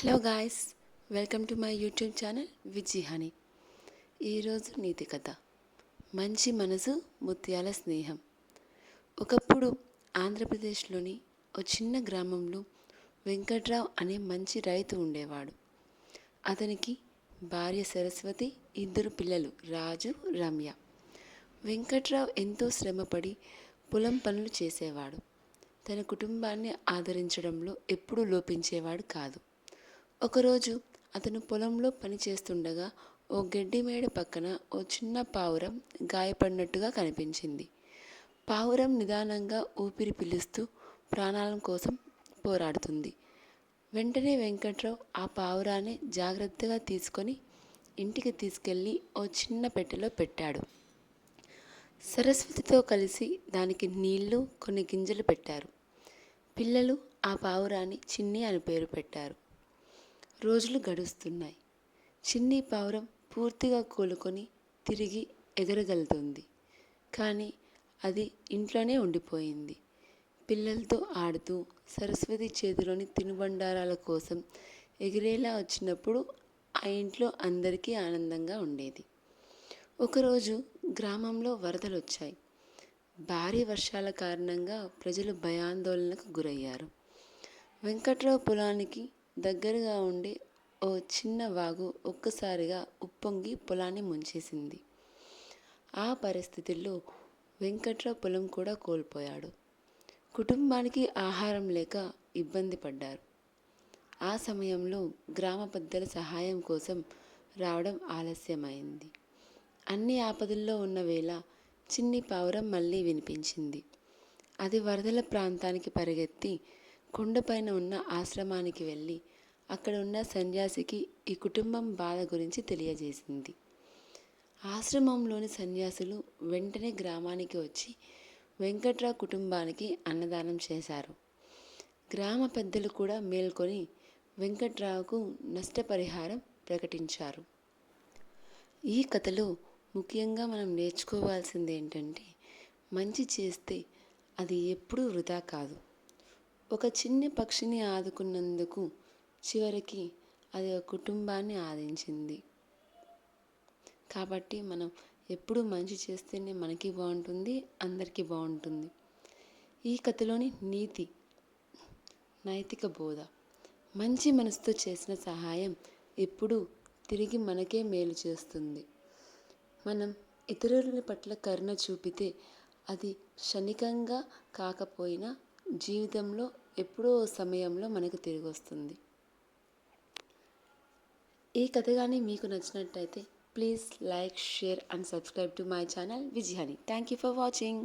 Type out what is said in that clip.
Hello guys, welcome to my YouTube channel Viji Honey. ఈరోజు నీతి కథ. మంచి మనసు ముత్యాల స్నేహం. ఒకప్పుడు ఆంధ్రప్రదేశ్లోని ఓ చిన్న గ్రామంలో వెంకట్రావు అనే మంచి రైతు ఉండేవాడు. అతనికి భార్య సరస్వతి, ఇద్దరు పిల్లలు రాజు, రమ్య. వెంకట్రావు ఎంతో శ్రమపడి పొలం పనులు చేసేవాడు. తన కుటుంబాన్ని ఆదరించడంలో ఎప్పుడూ లోపించేవాడు కాదు. ఒకరోజు అతను పొలంలో పని చేస్తుండగా ఓ గడ్డి మేడ పక్కన ఓ చిన్న పావురం గాయపడినట్టుగా కనిపించింది. పావురం నిదానంగా ఊపిరి పీలుస్తూ ప్రాణాల కోసం పోరాడుతుంది. వెంటనే వెంకట్రావు ఆ పావురాన్ని జాగ్రత్తగా తీసుకొని ఇంటికి తీసుకెళ్ళి ఓ చిన్న పెట్టెలో పెట్టాడు. సరస్వతితో కలిసి దానికి నీళ్లు, కొన్ని గింజలు పెట్టారు. పిల్లలు ఆ పావురాన్ని చిన్ని అని పేరు పెట్టారు. రోజులు గడుస్తున్నాయి. చిన్ని పావురం పూర్తిగా కోలుకొని తిరిగి ఎగరగలుగుతుంది. కానీ అది ఇంట్లోనే ఉండిపోయింది. పిల్లలతో ఆడుతూ సరస్వతి చేతిలోని తినుబండారాల కోసం ఎగిరేలా వచ్చినప్పుడు ఆ ఇంట్లో అందరికీ ఆనందంగా ఉండేది. ఒకరోజు గ్రామంలో వరదలు వచ్చాయి. భారీ వర్షాల కారణంగా ప్రజలు భయాందోళనకు గురయ్యారు. వెంకట్రావు పొలానికి దగ్గరగా ఉండే ఓ చిన్న వాగు ఒక్కసారిగా ఉప్పొంగి పొలాన్ని ముంచేసింది. ఆ పరిస్థితుల్లో వెంకట్రావు పొలం కూడా కోల్పోయాడు. కుటుంబానికి ఆహారం లేక ఇబ్బంది పడ్డారు. ఆ సమయంలో గ్రామ పెద్దల సహాయం కోసం రావడం ఆలస్యమైంది. అన్ని ఆపదల్లో ఉన్న వేళ చిన్ని పావురం మళ్ళీ వినిపించింది. అది వరదల ప్రాంతానికి పరిగెత్తి కొండపైన ఉన్న ఆశ్రమానికి వెళ్ళి అక్కడ ఉన్న సన్యాసికి ఈ కుటుంబం బాధ గురించి తెలియజేసింది. ఆశ్రమంలోని సన్యాసులు వెంటనే గ్రామానికి వచ్చి వెంకట్రావు కుటుంబానికి అన్నదానం చేశారు. గ్రామ పెద్దలు కూడా మేల్కొని వెంకట్రావుకు నష్టపరిహారం ప్రకటించారు. ఈ కథలో ముఖ్యంగా మనం నేర్చుకోవాల్సింది ఏంటంటే, మంచి చేస్తే అది ఎప్పుడూ వృధా కాదు. ఒక చిన్న పక్షిని ఆదుకున్నందుకు చివరికి అది ఒక కుటుంబాన్ని ఆదించింది. కాబట్టి మనం ఎప్పుడూ మంచి చేస్తేనే మనకి బాగుంటుంది, అందరికీ బాగుంటుంది. ఈ కథలోని నైతిక బోధ: మంచి మనసుతో చేసిన సహాయం ఎప్పుడూ తిరిగి మనకే మేలు చేస్తుంది. మనం ఇతరుల పట్ల కరుణ చూపితే అది క్షణికంగా కాకపోయినా జీవితంలో ఎప్పుడో సమయంలో మనకు తిరిగి వస్తుంది. ఈ కథ కానీ మీకు నచ్చినట్టయితే please like, share and subscribe to my channel Viji Honey. Thank you for watching.